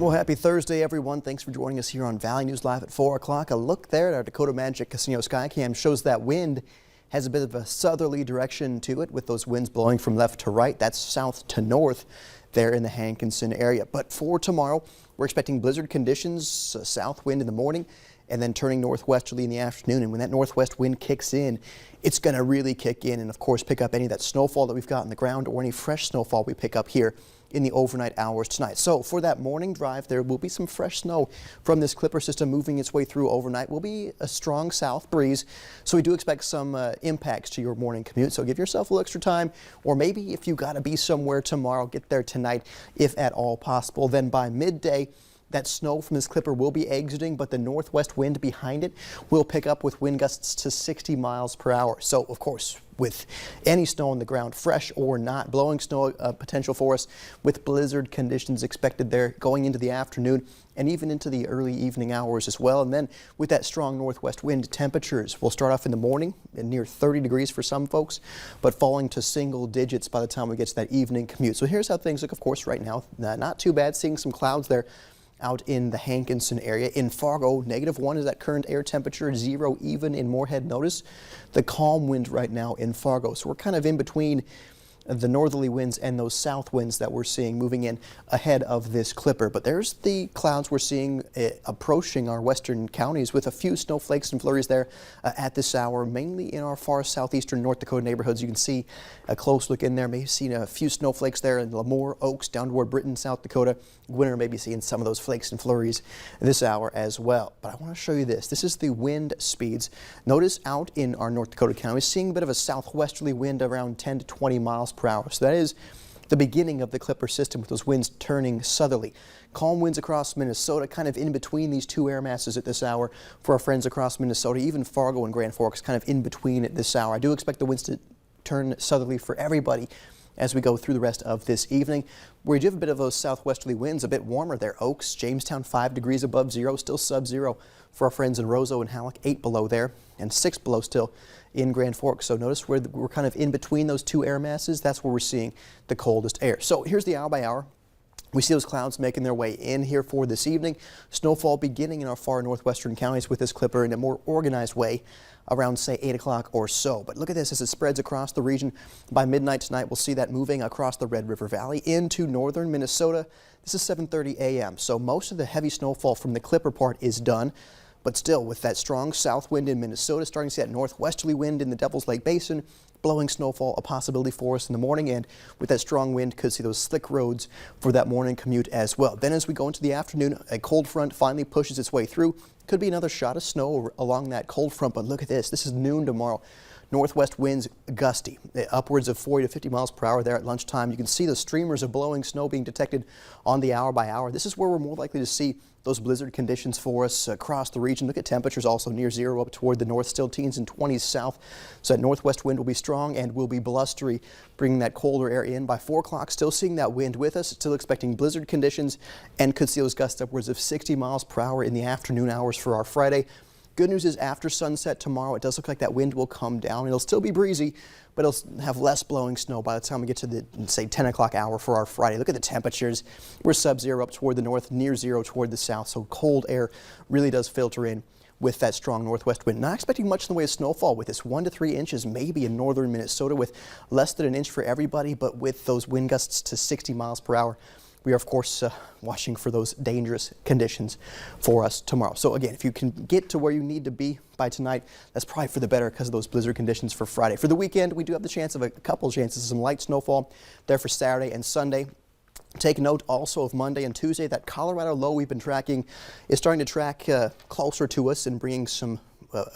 Well, happy Thursday, everyone. Thanks for joining us here on Valley News Live at 4 o'clock. A look there at our Dakota Magic Casino Skycam shows that wind has a bit of a southerly direction to it, with those winds blowing from left to right. That's south to north there in the Hankinson area. But for tomorrow, we're expecting blizzard conditions, south wind in the morning, and then turning northwesterly in the afternoon. And when that northwest wind kicks in, it's going to really kick in and, of course, pick up any of that snowfall that we've got in the ground or any fresh snowfall we pick up here in the overnight hours tonight. So for that morning drive, there will be some fresh snow from this Clipper system moving its way through overnight. Will be a strong south breeze, so we do expect some impacts to your morning commute. So give yourself a little extra time, or maybe if you got to be somewhere tomorrow, get there tonight if at all possible. Then by midday, that snow from this Clipper will be exiting, but the northwest wind behind it will pick up with wind gusts to 60 miles per hour. So, of course, with any snow on the ground, fresh or not, blowing snow potential for us with blizzard conditions expected there going into the afternoon and even into the early evening hours as well. And then with that strong northwest wind, temperatures will start off in the morning at near 30 degrees for some folks, but falling to single digits by the time we get to that evening commute. So here's how things look, of course, right now. Not too bad, seeing some clouds there out in the Hankinson area. In Fargo, -1 is that current air temperature, 0 even in Moorhead. Notice the calm wind right now in Fargo. So we're kind of in between the northerly winds and those south winds that we're seeing moving in ahead of this Clipper. But there's the clouds we're seeing approaching our western counties, with a few snowflakes and flurries there at this hour, mainly in our far southeastern North Dakota neighborhoods. You can see a close look in there. Maybe seeing a few snowflakes there in Lemoore, Oaks, down toward Britton, South Dakota. Winter maybe seeing some of those flakes and flurries this hour as well. But I want to show you this. This is the wind speeds. Notice out in our North Dakota counties, seeing a bit of a southwesterly wind around 10 to 20 miles per hour. So that is the beginning of the Clipper system, with those winds turning southerly. Calm winds across Minnesota, kind of in between these two air masses at this hour for our friends across Minnesota. Even Fargo and Grand Forks kind of in between at this hour. I do expect the winds to turn southerly for everybody as we go through the rest of this evening. We do have a bit of those southwesterly winds, a bit warmer there. Oaks, Jamestown, 5 degrees above zero, still sub-zero for our friends in Roseau and Halleck, 8 below there, and 6 below still in Grand Forks. So notice we're kind of in between those two air masses. That's where we're seeing the coldest air. So here's the hour by hour. We see those clouds making their way in here for this evening. Snowfall beginning in our far northwestern counties with this Clipper in a more organized way around, say, 8 o'clock or so. But look at this as it spreads across the region. By midnight tonight, we'll see that moving across the Red River Valley into northern Minnesota. This is 7:30 a.m. So most of the heavy snowfall from the Clipper part is done. But still, with that strong south wind in Minnesota, starting to see that northwesterly wind in the Devil's Lake Basin, blowing snowfall a possibility for us in the morning, and with that strong wind, could see those slick roads for that morning commute as well. Then as we go into the afternoon, a cold front finally pushes its way through. Could be another shot of snow along that cold front, but look at this. This is noon tomorrow. Northwest winds gusty, upwards of 40 to 50 miles per hour there at lunchtime. You can see the streamers of blowing snow being detected on the hour by hour. This is where we're more likely to see those blizzard conditions for us across the region. Look at temperatures also near zero up toward the north, still teens and 20s south. So that northwest wind will be strong and will be blustery, bringing that colder air in. By 4 o'clock, still seeing that wind with us, still expecting blizzard conditions, and could see those gusts upwards of 60 miles per hour in the afternoon hours for our Friday. Good news is after sunset tomorrow, it does look like that wind will come down. It'll still be breezy, but it'll have less blowing snow by the time we get to the, say, 10 o'clock hour for our Friday. Look at the temperatures. We're sub-zero up toward the north, near zero toward the south, so cold air really does filter in with that strong northwest wind. Not expecting much in the way of snowfall with this 1 to 3 inches maybe in northern Minnesota, with less than an inch for everybody, but with those wind gusts to 60 miles per hour. We are, of course, watching for those dangerous conditions for us tomorrow. So again, if you can get to where you need to be by tonight, that's probably for the better because of those blizzard conditions for Friday. For the weekend, we do have the chance of a couple of chances of some light snowfall there for Saturday and Sunday. Take note also of Monday and Tuesday. That Colorado low we've been tracking is starting to track closer to us and bringing some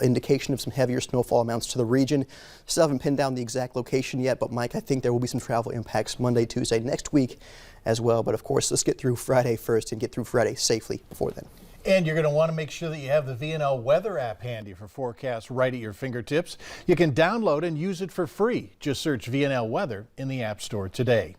indication of some heavier snowfall amounts to the region. Still haven't pinned down the exact location yet, but Mike, I think there will be some travel impacts Monday, Tuesday, next week as well. But of course, let's get through Friday first and get through Friday safely before then. And you're going to want to make sure that you have the VNL weather app handy for forecasts right at your fingertips. You can download and use it for free. Just search VNL Weather in the App Store today.